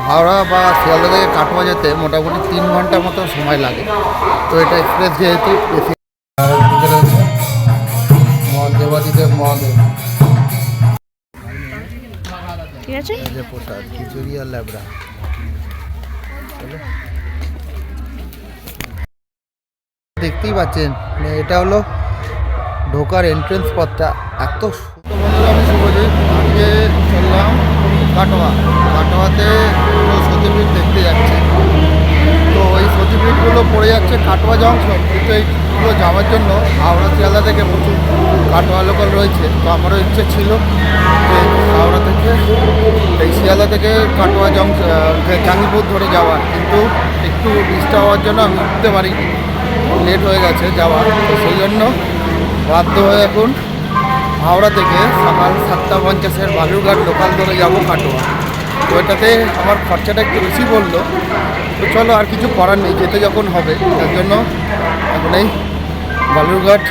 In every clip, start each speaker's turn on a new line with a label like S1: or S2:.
S1: হাওড়া বা শিয়ালদা থেকে কাটোয়া যেতে মোটামুটি 3 ঘন্টার মতো সময় লাগে। তো এটা এক্সপ্রেস যেহেতু বেশি মহাদেবাদিদেব মহাদেব
S2: ঠিক আছে,
S1: এই যে প্রসাদ খিচুড়ি আর ল্যাবড়া। দেখতেই পাচ্ছেন এটা হলো ঢোকার এন্ট্রেন্স পথটা। এত বন্ধুরা, আমি শুভজিৎ, আজকে চললাম কাটোয়াতে সতীপীঠ দেখতে যাচ্ছি। তো ওই সতীপীঠগুলো পড়ে যাচ্ছে কাটোয়া জংশন, কিন্তু এইগুলো যাওয়ার জন্য হাওড়া শিয়ালদা থেকে প্রচুর কাটোয়া লোকাল রয়েছে। তো আমারও ইচ্ছে ছিল যে হাওড়া থেকে এই শিয়ালদা থেকে কাটোয়া জাঙ্গিপুর ধরে যাওয়ার, কিন্তু একটু ডিস্টার্ব হওয়ার জন্য আমি উঠতে পারিনি, লেট হয়ে গেছে যাওয়ার। তো সেই জন্য বাধ্য হয়ে এখন হাওড়া থেকে সকাল 7:50 বালুরঘাট লোকাল ধরে যাবো কাটোয়া। তো এটাতে আমার খরচাটা একটু বেশি পড়লো, তো চলো আর কিছু করার নেই, যেতে যখন হবে তার জন্য এখন এই বালুরঘাট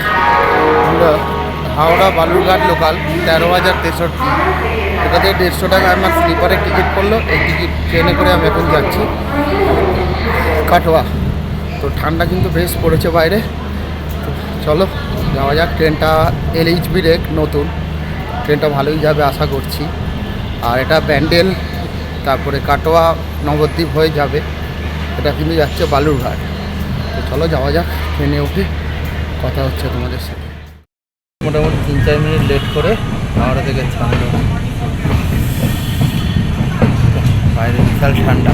S1: হাওড়া বালুরঘাট লোকাল 13,063, এটাতে 150 টাকা আমার স্লিপারের টিকিট পড়লো। এই টিকিট ট্রেনে করে আমি এখন যাচ্ছি কাটোয়া। তো ঠান্ডা কিন্তু বেশ পড়েছে বাইরে, তো চলো যাওয়া যাক। ট্রেনটা LHB রেক নতুন, ট্রেনটা ভালোই যাবে আশা করছি। আর এটা ব্যান্ডেল, তারপরে কাটোয়া নবদ্বীপ হয়ে যাবে, এটা কিন্তু যাচ্ছে বালুরঘাট। তো চলো যাওয়া যাক, ট্রেনে উঠে কথা হচ্ছে তোমাদের সাথে। মোটামুটি 3-4 মিনিট লেট করে হাওড়া থেকে ছাড়লো। বাইরে বিশাল ঠান্ডা।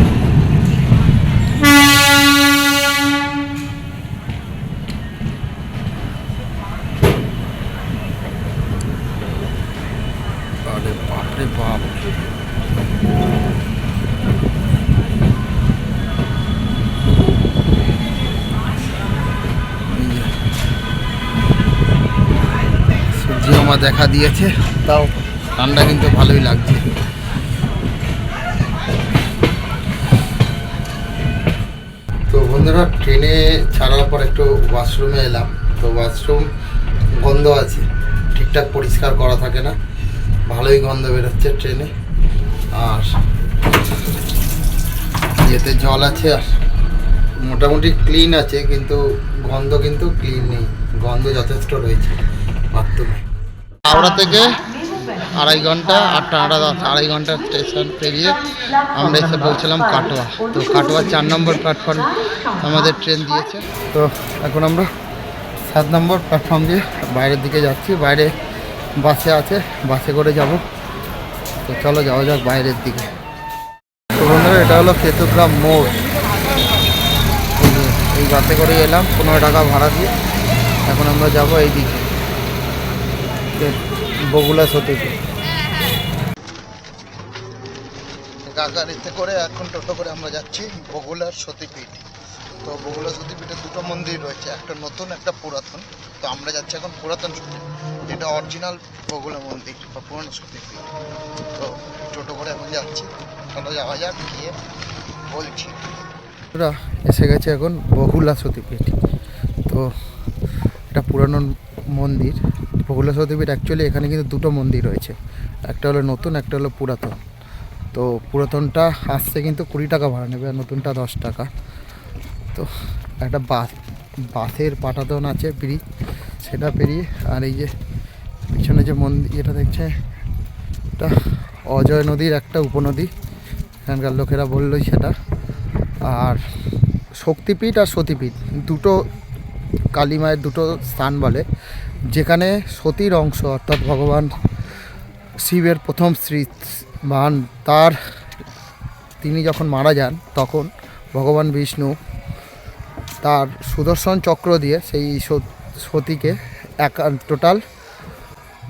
S1: আরে বাপরে বাপ, সূর্য মামা দেখা দিয়েছে, তাও ঠান্ডা কিন্তু ভালোই লাগছে। তো বন্ধুরা, ট্রেনে ছাড়ার পর একটু ওয়াশরুমে এলাম। তো ওয়াশরুম গন্ধ আছে, ঠিকঠাক পরিষ্কার করা থাকে না, ভালোই গন্ধ বেরোচ্ছে ট্রেনে। আর ইয়েতে জল আছে, আর মোটামুটি ক্লিন আছে, কিন্তু গন্ধ কিন্তু ক্লিন নেই, গন্ধ যথেষ্ট রয়েছে বাথরুমে। হাওড়া থেকে 2.5 ঘন্টা, 2.5 ঘন্টা স্টেশন পেরিয়ে আমরা এসে পৌঁছলাম কাটোয়া। তো কাটোয়া 4 নম্বর প্ল্যাটফর্ম আমাদের ট্রেন দিয়েছে। তো এখন আমরা 7 নম্বর প্ল্যাটফর্ম দিয়ে বাইরের দিকে যাচ্ছি। বাইরে বাসে আছে, বাসে করে যাব। তো চলো যাওয়া যাক বাইরের দিকে। তো বন্ধুরা, এটা হলো কেতুগ্রাম মোড়। এই বাসে করে এলাম 15 টাকা ভাড়া দিয়ে। এখন আমরা যাব এই দিকে বগুলা সতীপীঠ। গাড়িতে করে এখন টোটো করে আমরা যাচ্ছি বগুলার সতীপীঠ। তো বগুলা সতীপীঠে দুটো মন্দির রয়েছে, একটা নতুন একটা পুরাতন। তো আমরা যাচ্ছি এখন পুরাতন সতীপীঠ, যেটা অরিজিনাল বগুলা মন্দির বা পুরানো সতীপীঠ। তো টোটো করে এখন যাচ্ছি, চলো যাওয়া যাক, গিয়ে বলছি। এসে গেছে এখন বগুলা সতীপীঠ। তো এটা পুরানো মন্দির। বগুলা সতীপীঠ অ্যাকচুয়ালি এখানে কিন্তু দুটো মন্দির রয়েছে, একটা হলো নতুন, একটা হলো পুরাতন। তো পুরাতনটা আসছে কিন্তু 20 টাকা ভাড়া নেবে, আর নতুনটা 10 টাকা। তো একটা বাসের পাটাতন আছে ব্রিজ, সেটা পেরিয়ে, আর এই যে পিছনে যে মন্দির যেটা দেখছে, এটা অজয় নদীর একটা উপনদী, এখানকার লোকেরা বললোই সেটা। আর শক্তিপীঠ আর সতীপীঠ দুটো কালী মায়ের দুটো স্থান বলে, যেখানে সতীর অংশ অর্থাৎ ভগবান শিবের প্রথম স্ত্রী তিনি যখন মারা যান, তখন ভগবান বিষ্ণু তার সুদর্শন চক্র দিয়ে সেই সতীকে টোটাল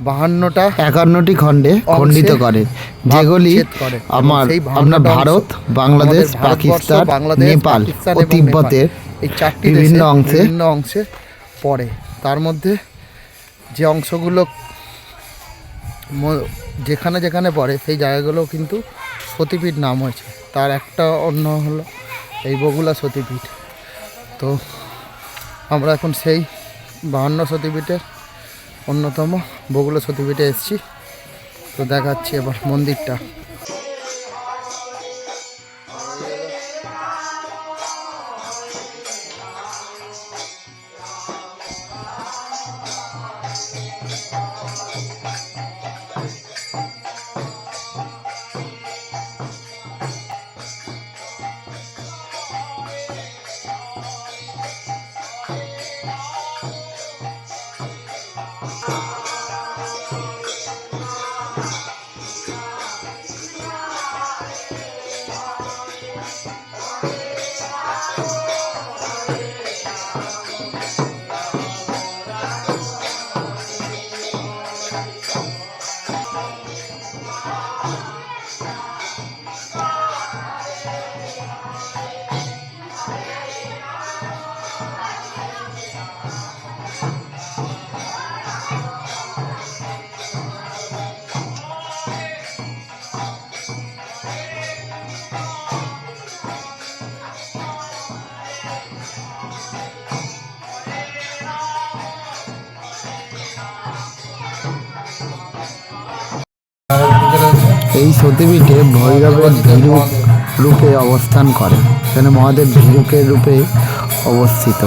S1: 51টি খণ্ডে খণ্ডিত করে, যেগুলি আপনার ভারত, বাংলাদেশ, পাকিস্তান, নেপাল ও তিব্বতের এই 4টি বিভিন্ন অংশে পড়ে। তার মধ্যে যে অংশগুলো যেখানে যেখানে পড়ে সেই জায়গাগুলো কিন্তু সতীপীঠ নাম হয়েছে। তার একটা অন্য হলো এই বগুলা সতীপীঠ। তো আমরা এখন সেই 52 সতীপীঠের অন্যতম বগুলা সতীপীঠে এসেছি। তো দেখাচ্ছি এবার মন্দিরটা।
S2: এই সতীপীঠে ভৈরবের ভীরুক রূপে অবস্থান করে। এখানে মহাদেব ভীরুকের রূপে অবস্থিত।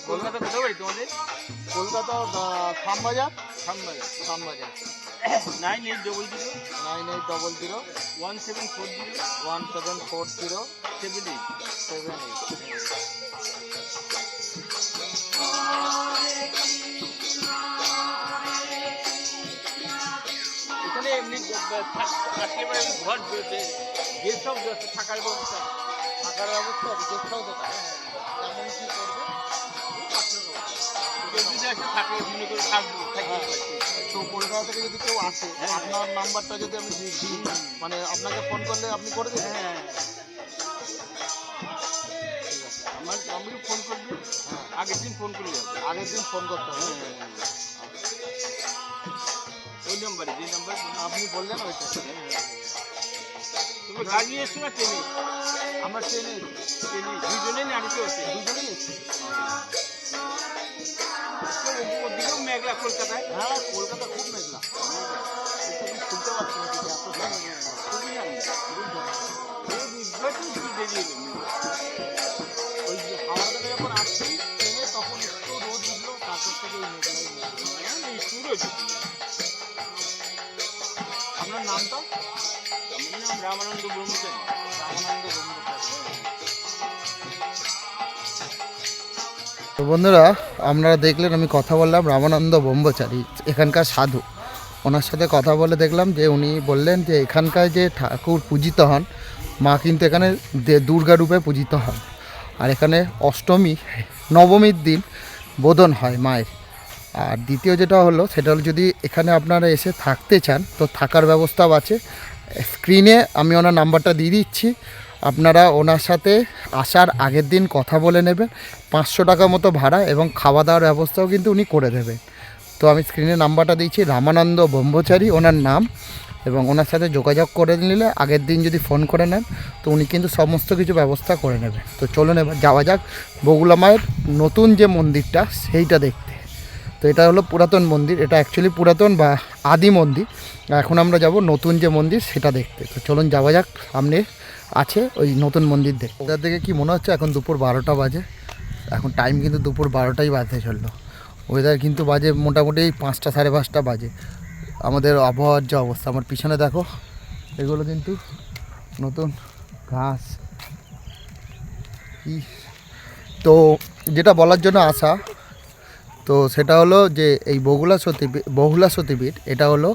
S3: কলকাতা কোথাও বাড়ি তোমাদের?
S1: কলকাতা খামবাজার।
S3: 9800
S1: 9800
S3: 1740
S1: 1740
S3: 78 এখানে এমনি আসলে পরে ঘর গেস্ট হাউস আছে, থাকার ব্যবস্থা
S1: থাকার ব্যবস্থা আছে, গেস্ট হাউস আছে। কেমন কি করবে
S3: কেউ যদি আসে থাকে মনে করে থাকবো
S1: তো কলকাতা থেকে যদি কেউ আসে, আপনার নাম্বারটা যদি আমি দিই, মানে আপনাকে ফোন করলে আপনি করে দেবেন?
S3: হ্যাঁ আমাকে ফোন করবি, আগের দিন ফোন করে যাবে,
S1: আগের দিন ফোন করতে হবে।
S3: ওই নাম্বারে যে নাম্বার
S1: আপনি বললেন ওইটা।
S3: তুমি গাড়ি নিয়ে এসছো না ট্রেনে?
S1: আমরা ট্রেনে
S3: দুজনে নাড়িতে হচ্ছে,
S1: দুজনেই এসেছি।
S3: ওদিকেও মেঘলা কলকাতায়।
S1: হ্যাঁ, কলকাতা খুব মেঘলা, শুনতে পাচ্ছি না কিছু, এত
S3: খুবই জানি
S1: ওই যে হাওড়া থেকে যখন আসছি ট্রেনে, তখন একটু রোদ উঠলো, তারপর থেকে এই মেঘলাই। আপনার নামটা?
S3: আমার নাম রামানন্দ ব্রহ্মচারী।
S1: রামানন্দ ব্রহ্মচারী।
S2: তো বন্ধুরা, আপনারা দেখলেন আমি কথা বললাম রামানন্দ ব্রহ্মচারী, এখানকার সাধু। ওনার সাথে কথা বলে দেখলাম যে উনি বললেন যে এখানকার যে ঠাকুর পূজিত হন, মা কিন্তু এখানে দুর্গা রূপে পূজিত হন। আর এখানে অষ্টমী নবমীর দিন বোধন হয় মায়ের। আর দ্বিতীয় যেটা হলো, সেটা হলো যদি এখানে আপনারা এসে থাকতে চান তো থাকার ব্যবস্থাও আছে। স্ক্রিনে আমি ওনার নাম্বারটা দিয়ে দিচ্ছি, আপনারা ওনার সাথে আসার আগের দিন কথা বলে নেবেন। 500 টাকা মতো ভাড়া এবং খাওয়া দাওয়ার ব্যবস্থাও কিন্তু উনি করে দেবেন। তো আমি স্ক্রিনে নাম্বারটা দিচ্ছি, রামানন্দ ব্রহ্মচারী ওনার নাম, এবং ওনার সাথে যোগাযোগ করে নিলে আগের দিন যদি ফোন করে নেন তো উনি কিন্তু সমস্ত কিছু ব্যবস্থা করে নেবেন। তো চলুন এবার যাওয়া যাক বগুলা মায়ের নতুন যে মন্দিরটা সেইটা দেখতে। তো এটা হলো পুরাতন মন্দির, এটা অ্যাকচুয়ালি পুরাতন বা আদি মন্দির। এখন আমরা যাব নতুন যে মন্দির সেটা দেখতে। তো চলুন যাওয়া যাক, সামনে আছে ওই নতুন মন্দির দেখতে। ওটার দিকে কি মনে হচ্ছে এখন দুপুর 12টা বাজে, এখন টাইম কিন্তু দুপুর 12টাই বাজতে চললো। ওয়েদার কিন্তু বাজে মোটামুটি 5টা সাড়ে 5টা বাজে। আমাদের আবহাওয়ার যে অবস্থা, আমার পিছনে দেখো, এগুলো কিন্তু নতুন ঘাস। তো যেটা বলার জন্য আসা, তো সেটা হলো যে এই বহুলা সতীপীঠ এটা হলো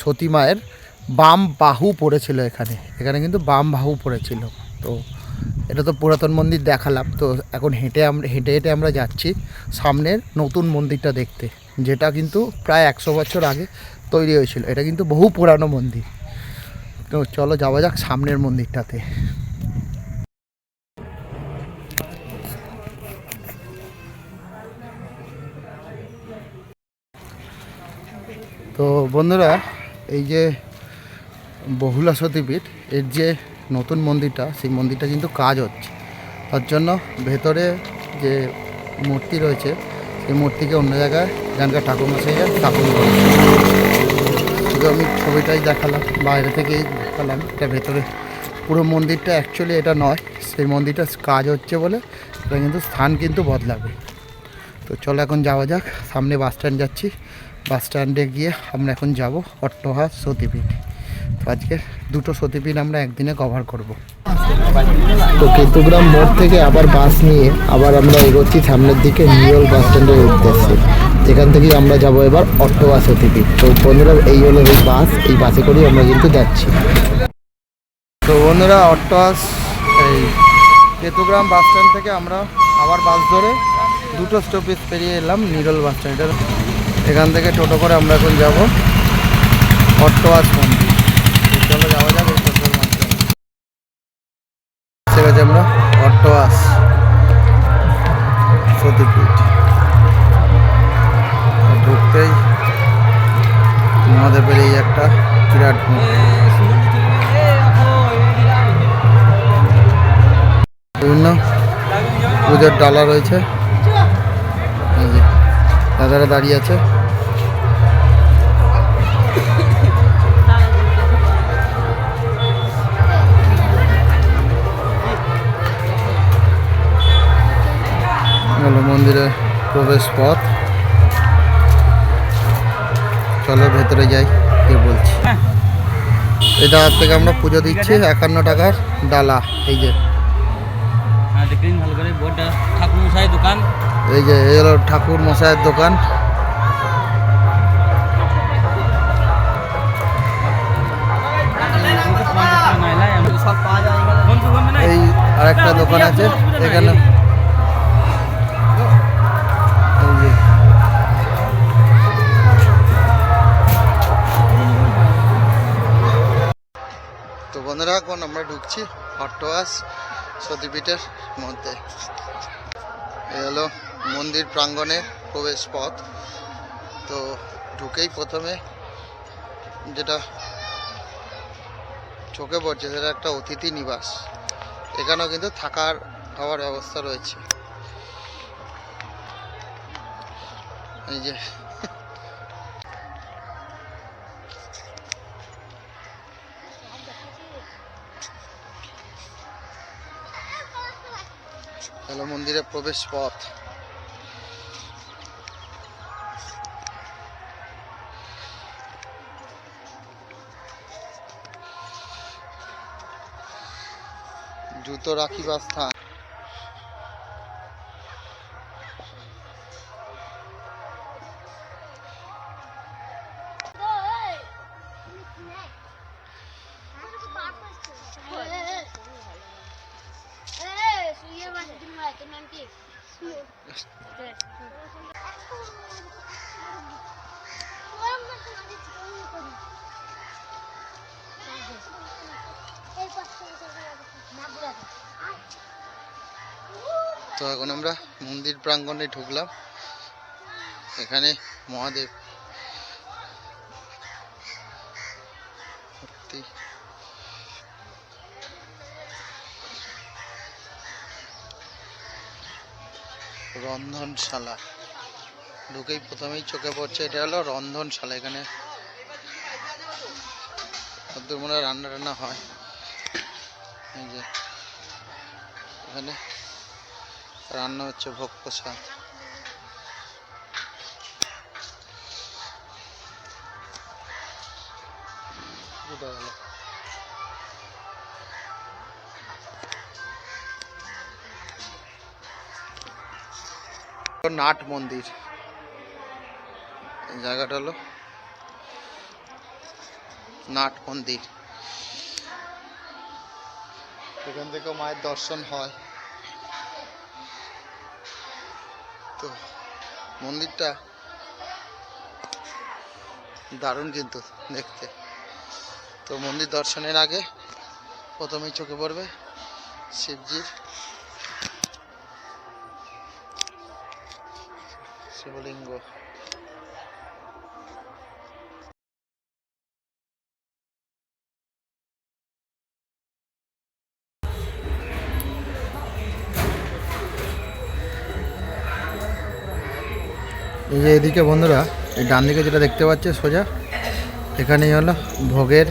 S2: সতী মায়ের বাম বাহু পড়েছিল এখানে কিন্তু বাম বাহু পড়েছিল। তো এটা তো পুরাতন মন্দির দেখালাম। তো এখন হেঁটে হেঁটে আমরা যাচ্ছি সামনের নতুন মন্দিরটা দেখতে, যেটা কিন্তু প্রায় 100 বছর আগে তৈরি হয়েছিল। এটা কিন্তু বহু পুরানো মন্দির। তো চলো যাওয়া যাক সামনের মন্দিরটাতে। তো বন্ধুরা, এই যে বহুলা সতীপীঠ এর যে নতুন মন্দিরটা, সেই মন্দিরটা কিন্তু কাজ হচ্ছে। তার জন্য ভেতরে যে মূর্তি রয়েছে, সেই মূর্তিকে অন্য জায়গায় এখানকার ঠাকুরমশাইরা স্থাপন করেছে। শুধু আমি ছবিটাই দেখালাম, বাইরে থেকেই দেখালাম, এটা ভেতরে পুরো মন্দিরটা অ্যাকচুয়ালি এটা নয়, সেই মন্দিরটার কাজ হচ্ছে বলে এটা কিন্তু স্থান কিন্তু বদলাবে। তো চলো এখন যাওয়া যাক, সামনে বাস স্ট্যান্ড যাচ্ছি, বাস স্ট্যান্ডে গিয়ে আমরা এখন যাব অট্টহাস সতীপীঠ। তো আজকে দুটো সতীপীঠ আমরা একদিনে কভার করব। তো কেতুগ্রাম মোড় থেকে আবার বাস নিয়ে আবার আমরা এগোচ্ছি সামনের দিকে নিউল বাস স্ট্যান্ডের উদ্দেশ্যে, যেখান থেকেই আমরা যাব এবার অট্টহাস সতীপীঠ। তো বন্ধুরা এই হলো এই বাস, এই বাসে করেই আমরা কিন্তু যাচ্ছি। তো বন্ধুরা অট্টহাস এই কেতুগ্রাম বাস স্ট্যান্ড থেকে আমরা আবার বাস ধরে দুটো স্টপেজ পেরিয়ে এলাম নিরল বাস স্ট্যান্ড। এখান থেকে টোটো করে আমরা এখন যাব অট্টহাস মন্দির। চলো যাওয়া যাবে এই টোটোর মাধ্যমে। ঠিক আছে, আমরা অট্টহাস সতীপীঠ ঢুকতেই মহাদেবের এই একটা বিরাট মূর্তি, বিভিন্ন পুজোর ডালা রয়েছে, এই যে দাদারা দাঁড়িয়ে আছে। হলো মন্দিরের প্রবেশ পথ, চলো ভেতরে যাই, কে বলছি। এই দাদার থেকে আমরা পুজো দিচ্ছি 51 টাকার ডালা। এই যে
S3: ভালো করে বোর্ডটা ঠাকুর মশাই দোকান,
S2: এই যে এই হলো ঠাকুর মশাইয়ের দোকান। এই আরেকটা দোকান আছে এখানে, এই যে তো বন্ধুরা এখন আমরা ঢুকছি অট্টহাস সতীপীঠের মধ্যে। এই হলো মন্দির প্রাঙ্গণের প্রবেশ পথ। তো ঢুকেই প্রথমে যেটা চোখে পড়ছে সেটা একটা অতিথি নিবাস। এখানেও কিন্তু থাকার খাওয়ার ব্যবস্থা রয়েছে। এই যে হলো মন্দিরের প্রবেশ পথ। জুতো রাখিবার স্থান। তো এখন আমরা মন্দির প্রাঙ্গণে ঢুকলাম। এখানে মহাদেব মূর্তি, রন্ধনশালা। ঢুকেই প্রথমেই চোখে পড়ছে এটা হলো রন্ধনশালা। এখানে মনে হয় রান্না টান্না হয়। এই যে এখানে রান্না হচ্ছে ভোগ প্রসাদ। নাট মন্দির, এই জায়গাটা হলো নাট মন্দির। এখান থেকেও মায়ের দর্শন হয়। তো মন্দিরটা দারুণ কিন্তু দেখতে। তো মন্দির দর্শনের আগে প্রথমেই চোখে পড়বে শিবজির শিবলিঙ্গ। এই যে এদিকে বন্ধুরা, এই ডান দিকে যেটা দেখতে পাচ্ছে সোজা, এখানেই হলো ভোগের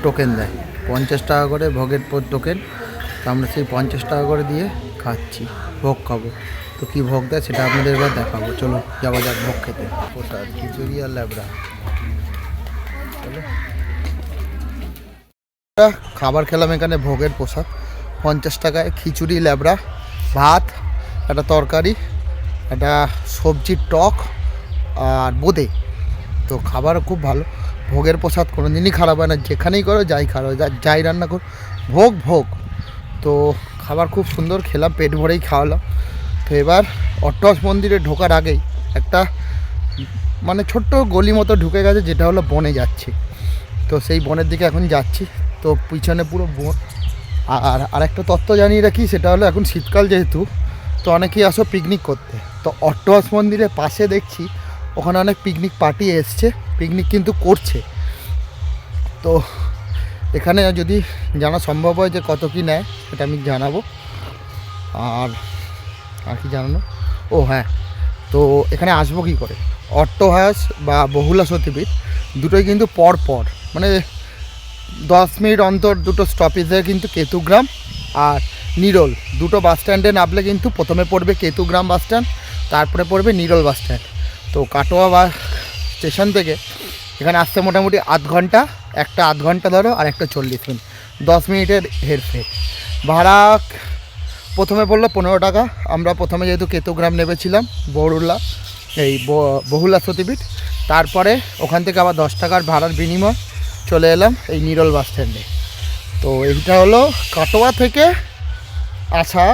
S2: টোকেন দেয়, 50 টাকা করে ভোগের টোকেন। তো আমরা সেই 50 টাকা করে দিয়ে খাচ্ছি, ভোগ খাবো। তো কী ভোগ দেয় সেটা আপনাদের এবার দেখাবো, চলো যাওয়া যাক ভোগ খেতে। প্রসাদ খিচুড়ি আর ল্যাবড়া, চলো। খাবার খেলাম এখানে ভোগের প্রসাদ, 50 টাকায় খিচুড়ি, ল্যাবড়া, ভাত, একটা তরকারি, একটা সবজির টক আর বোঁদে। তো খাবার খুব ভালো, ভোগের প্রসাদ কোনো দিনই খারাপ হয় না, যেখানেই করো যাই খারো যাই রান্না করো, ভোগ ভোগ। তো খাবার খুব সুন্দর, খেলাম, পেট ভরেই খাওয়ালাম। তো এবার অট্টহাস মন্দিরে ঢোকার আগেই একটা মানে ছোট্ট গলি মতো ঢুকে গেছে, যেটা হলো বনে যাচ্ছে। তো সেই বনের দিকে এখন যাচ্ছি। তো পিছনে পুরো বন। আর আরেকটা তত্ত্ব জানিয়ে রাখি, সেটা হলো এখন শীতকাল যেহেতু, তো অনেকেই আসো পিকনিক করতে। তো অট্টহাস মন্দিরের পাশে দেখছি ওখানে অনেক পিকনিক পার্টি এসছে, পিকনিক কিন্তু করছে। তো এখানে যদি জানা সম্ভব হয় যে কত কী নেয় সেটা আমি জানাবো। আর কি জানানো, ও হ্যাঁ, তো এখানে আসবো কী করে, অট্টহাস বা বহুলা সতীপীঠ দুটোই কিন্তু পর মানে 10 মিনিট অন্তর দুটো স্টপেজে কিন্তু কেতুগ্রাম আর নিরোল দুটো বাস স্ট্যান্ডে নামলে কিন্তু প্রথমে পড়বে কেতুগ্রাম বাস স্ট্যান্ড, তারপরে পড়বে নিরোল বাস স্ট্যান্ড। তো কাটোয়া বা স্টেশন থেকে এখানে আসতে মোটামুটি আধ ঘন্টা, একটা আধ ঘন্টা ধরো আর একটা 40 মিনিট, 10 মিনিটের হেরফের। ভাড়া প্রথমে পড়লো 15 টাকা। আমরা প্রথমে যেহেতু কেতুগ্রাম নেমেছিলাম, বড়ুল্লা এই বহুলা সতীপীঠ, তারপরে ওখান থেকে আবার 10 টাকার ভাড়ার বিনিময় চলে এলাম এই নিরোল বাস স্ট্যান্ডে। তো এইটা হলো কাটোয়া থেকে আসা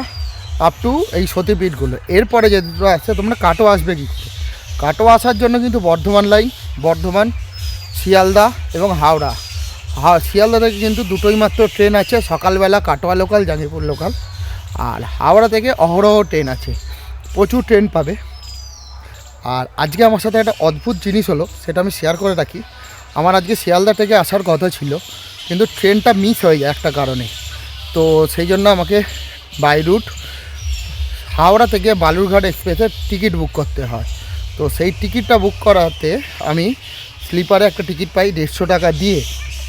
S2: আপ টু এই সতীপীঠগুলো। এরপরে যে দুটো আসছে, তোমরা কাটোয়া আসবে কী করে, কাটোয়া আসার জন্য কিন্তু বর্ধমান লাইন, বর্ধমান, শিয়ালদা এবং হাওড়া। শিয়ালদা থেকে কিন্তু দুটোই মাত্র ট্রেন আছে, সকালবেলা কাটোয়া লোকাল, জাঙ্গিপুর লোকাল। আর হাওড়া থেকে অহরহ ট্রেন আছে, প্রচুর ট্রেন পাবে। আর আজকে আমার সাথে একটা অদ্ভুত জিনিস হলো, সেটা আমি শেয়ার করে রাখি। আমার আজকে শিয়ালদা থেকে আসার কথা ছিল, কিন্তু ট্রেনটা মিস হয়ে যায় একটা কারণে। তো সেই জন্য আমাকে বাই রুট হাওড়া থেকে বালুরঘাট এক্সপ্রেসের টিকিট বুক করতে হয়। তো সেই টিকিটটা বুক করাতে আমি স্লিপারে একটা টিকিট পাই 150 টাকা দিয়ে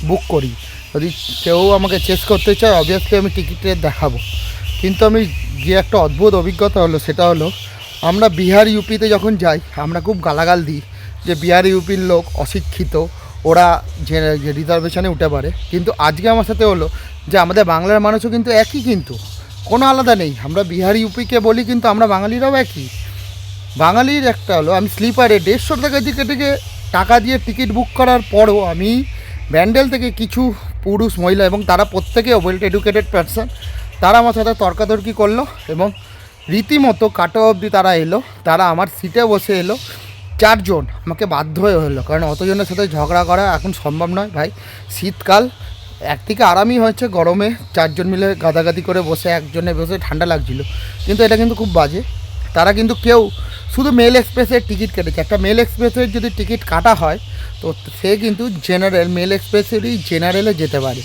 S2: বুক করি। যদি কেউ আমাকে চেস করতে চায় অবভিয়াসলি আমি টিকিটে দেখাবো। কিন্তু আমি গিয়ে একটা অদ্ভুত অভিজ্ঞতা হলো, সেটা হলো আমরা বিহার ইউপিতে যখন যাই আমরা খুব গালাগাল দিই যে বিহার ইউপির লোক অশিক্ষিত, ওরা যে রিজার্ভেশনে উঠে পারে। কিন্তু আজকে আমার সাথে হলো যে আমাদের বাংলার মানুষও কিন্তু একই, কিন্তু কোনো আলাদা নেই। আমরা বিহার ইউপিকে বলি কিন্তু আমরা বাঙালিরাও একই। বাঙালির একটা হলো, আমি স্লিপারে 150 টাকা থেকে টাকা দিয়ে টিকিট বুক করার পরও আমি ব্যান্ডেল থেকে কিছু পুরুষ, মহিলা এবং তারা প্রত্যেকে ওয়েল এডুকেটেড পারসন, তারা আমার সাথে তর্কাতর্কি করলো এবং রীতিমতো কাটোয়া অবধি তারা এলো। তারা আমার সিটে বসে এলো, 4 জন, আমাকে বাধ্য হয়ে হলো, কারণ অতজনের সাথে ঝগড়া করা এখন সম্ভব নয় ভাই। শীতকাল একদিকে আরামই হয়েছে, গরমে 4 জন মিলে গাদাগাদি করে বসে, একজনে বসে ঠান্ডা লাগছিল। কিন্তু এটা কিন্তু খুব বাজে। তারা কিন্তু কেউ শুধু মেল এক্সপ্রেসের টিকিট কেটেছে। একটা মেল এক্সপ্রেসের যদি টিকিট কাটা হয় তো সে কিন্তু জেনারেল, মেল এক্সপ্রেসেরই জেনারেলে যেতে পারে,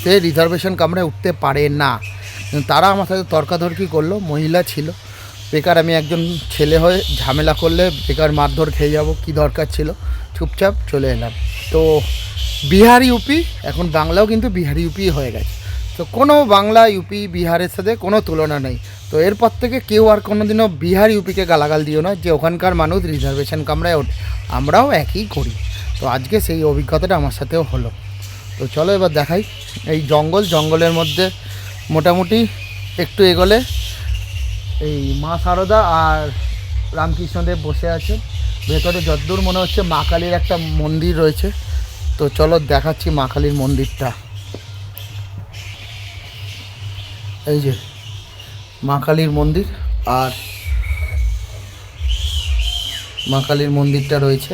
S2: সে রিজার্ভেশন কামরায় উঠতে পারে না। তারা আমার সাথে তর্কাতর্কি করলো, মহিলা ছিল। বেকার আমি একজন ছেলে হয়ে ঝামেলা করলে বেকার মারধর খেয়ে যাব, কি দরকার ছিল, চুপচাপ চলে এলাম। তো বিহার ইউপি, এখন বাংলাও কিন্তু বিহার ইউপি হয়ে গেছে। তো কোনো বাংলা ইউপি বিহারের সাথে কোনো তুলনা নেই। তো এরপর থেকে কেউ আর কোনো দিনও বিহার ইউপিকে গালাগাল দিও না যে ওখানকার মানুষ রিজার্ভেশন কামরায় ওঠে, আমরাও একই করি। তো আজকে সেই অভিজ্ঞতাটা আমার সাথেও হলো। তো চলো এবার দেখাই এই জঙ্গলের মধ্যে মোটামুটি একটু এগোলে এই মা শারদা আর রামকৃষ্ণদেব বসে আছে। ভেতরে যতদূর মনে হচ্ছে মা কালীর একটা মন্দির রয়েছে। তো চলো দেখাচ্ছি মা কালীর মন্দিরটা। এই যে মা কালীর মন্দির, আর মা কালীর মন্দিরটা রয়েছে।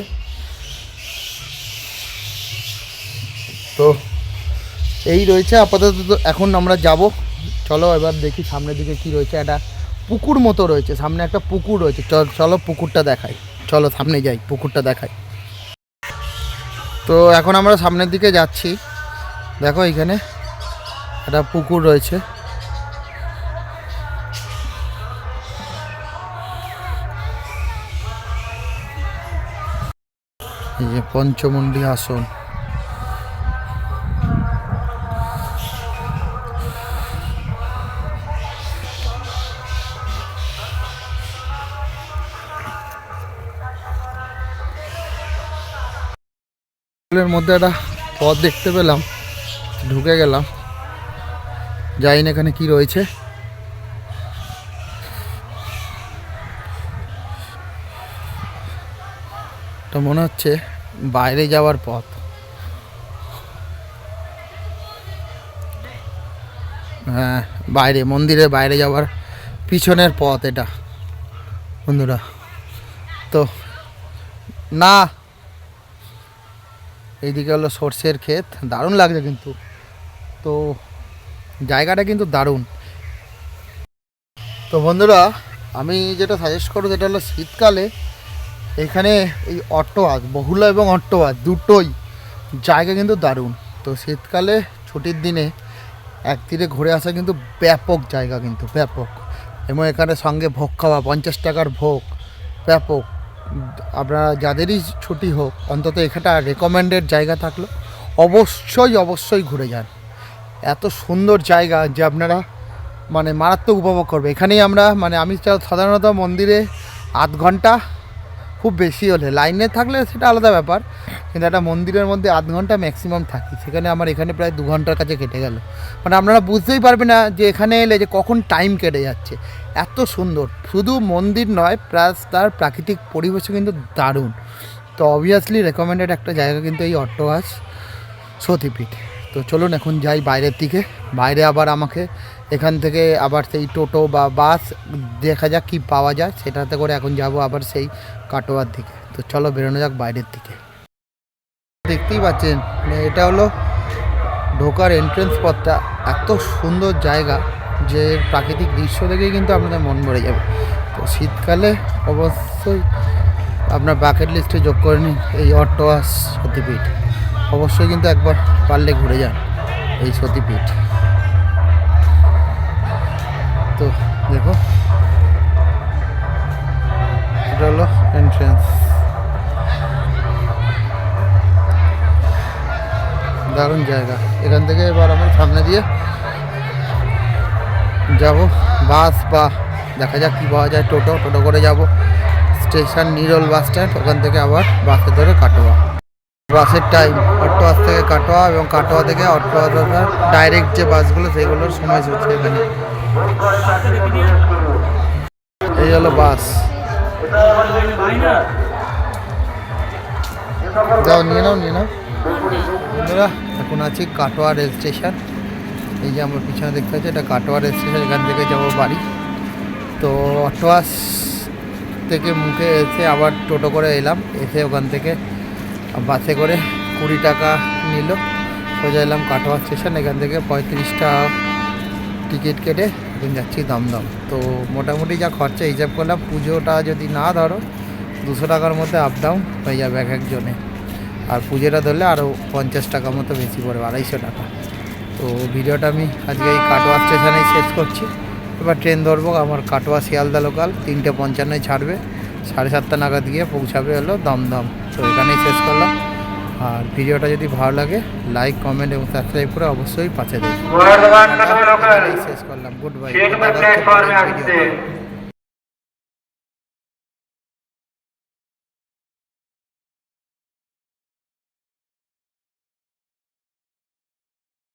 S2: তো এই রয়েছে আপাতত। এখন আমরা যাব, চলো এবার দেখি সামনের দিকে কি রয়েছে। একটা পুকুর মতো রয়েছে, সামনে একটা পুকুর রয়েছে। চলো পুকুরটা দেখাই, চলো সামনে যাই, পুকুরটা দেখাই। তো এখন আমরা সামনের দিকে যাচ্ছি। দেখো এখানে একটা পুকুর রয়েছে। এই যে পঞ্চমুণ্ডী আসন। এর মধ্যে একটা পথ দেখতে পেলাম, ঢুকে গেলাম, জানি না এখানে কি রয়েছে। তো মনে হচ্ছে বাইরে যাওয়ার পথ। হ্যাঁ, বাইরে, মন্দিরের বাইরে যাওয়ার পিছনের পথ এটা বন্ধুরা। তো না, এইদিকে হলো সর্ষের ক্ষেত, দারুণ লাগছে কিন্তু। তো জায়গাটা কিন্তু দারুণ। তো বন্ধুরা, আমি যেটা সাজেস্ট করবো সেটা হলো শীতকালে এখানে এই অট্টহাস, বহুলা এবং অট্টহাস দুটোই জায়গা কিন্তু দারুণ। তো শীতকালে ছুটির দিনে এক তীরে ঘুরে আসা কিন্তু ব্যাপক জায়গা, কিন্তু ব্যাপক। এবং এখানে সঙ্গে ভোগ খাওয়া, 50 টাকার ভোগ, ব্যাপক। আপনারা যাদেরই ছুটি হোক, অন্তত এখানটা রেকমেন্ডেড জায়গা থাকলো অবশ্যই ঘুরে যান। এত সুন্দর জায়গা যে আপনারা মানে মারাত্মক উপভোগ করবে। এখানেই আমরা আমি সাধারণত মন্দিরে আধ ঘন্টা, খুব বেশি হলে লাইনে থাকলে সেটা আলাদা ব্যাপার, কিন্তু একটা মন্দিরের মধ্যে আধ ঘন্টা ম্যাক্সিমাম থাকি। সেখানে আমার এখানে প্রায় 2 ঘন্টার কাছে কেটে গেল। আপনারা বুঝতেই পারবেন না যে এখানে এলে যে কখন টাইম কেটে যাচ্ছে। এত সুন্দর, শুধু মন্দির নয়, প্লাস তার প্রাকৃতিক পরিবেশও কিন্তু দারুণ। তো অবভিয়াসলি রেকমেন্ডেড একটা জায়গা কিন্তু এই অট্টহাস সতীপীঠ। তো চলুন এখন যাই বাইরের দিকে। বাইরে আবার আমাকে এখান থেকে আবার সেই টোটো বা বাস দেখা যাক কি পাওয়া যায়, সেটাতে করে এখন যাব আবার সেই কাটোয়ার দিকে। তো চলো বেরোনো যাক বাইরের দিকে। দেখতেই পাচ্ছেন এটা হলো ঢোকার এন্ট্রেন্স পথটা। এত সুন্দর জায়গা যে প্রাকৃতিক দৃশ্য দেখেই কিন্তু আপনাদের মন ভরে যাবে। তো শীতকালে অবশ্যই আপনার বাকেট লিস্টে যোগ করে নিন এই অট্টহাস সতীপীঠ। অবশ্যই কিন্তু একবার পারলে ঘুরে যান এই সতীপীঠ। তো দেখো, এটা হলো এন্ট্রেন্স। দারুণ জায়গা। এখান থেকে এবার আমরা সামনে দিয়ে যাব বাস, বা দেখা যাক কী পাওয়া যায়, টোটো করে যাব স্টেশন নিরোল বাস স্ট্যান্ড। ওখান থেকে আবার বাসে ধরে কাটোয়া। বাসের টাইম অট্টহাস থেকে কাটোয়া, এবং কাটোয়া থেকে অট্টহাস ডাইরেক্ট যে বাসগুলো সেগুলোর সময়সূচি এখানে। এই হলো বাস। যাও, নিয়ে নাও। বন্ধুরা, এখন আছি কাটোয়া রেল স্টেশন। এই যে আমার পিছনে দেখতে পাচ্ছি, এটা কাটোয়া রেল স্টেশন। এখান থেকে যাবো বাড়ি। তো অট্টহাস থেকে মুখে এসে আবার টোটো করে এলাম, এসে ওখান থেকে বাসে করে 20 টাকা নিল, সোজা এলাম কাটোয়া স্টেশন। এখান থেকে 35 টাকা টিকিট কেটে এখন যাচ্ছি দমদম। তো মোটামুটি যা খরচা হিসাব করলাম, পুজোটা যদি না ধরো 200 টাকার মধ্যে আপ ডাউন হয়ে যাবে এক একজনে। আর পুজোটা ধরলে আরও 50 টাকা মতো বেশি পড়বে, 250 টাকা। তো ভিডিওটা আমি আজকে এই কাটোয়া স্টেশনেই শেষ করছি। এবার ট্রেন ধরবো, আমার কাটোয়া শিয়ালদা লোকাল 3:55 ছাড়বে, 7:30 নাগাদ গিয়ে পৌঁছাবে হলো দমদম। তো এখানেই শেষ করলাম। আর ভিডিওটা যদি ভালো লাগে লাইক, কমেন্ট এবং সাবস্ক্রাইব করে অবশ্যই পাশে দেবেন। শেষ করলাম। Good bye.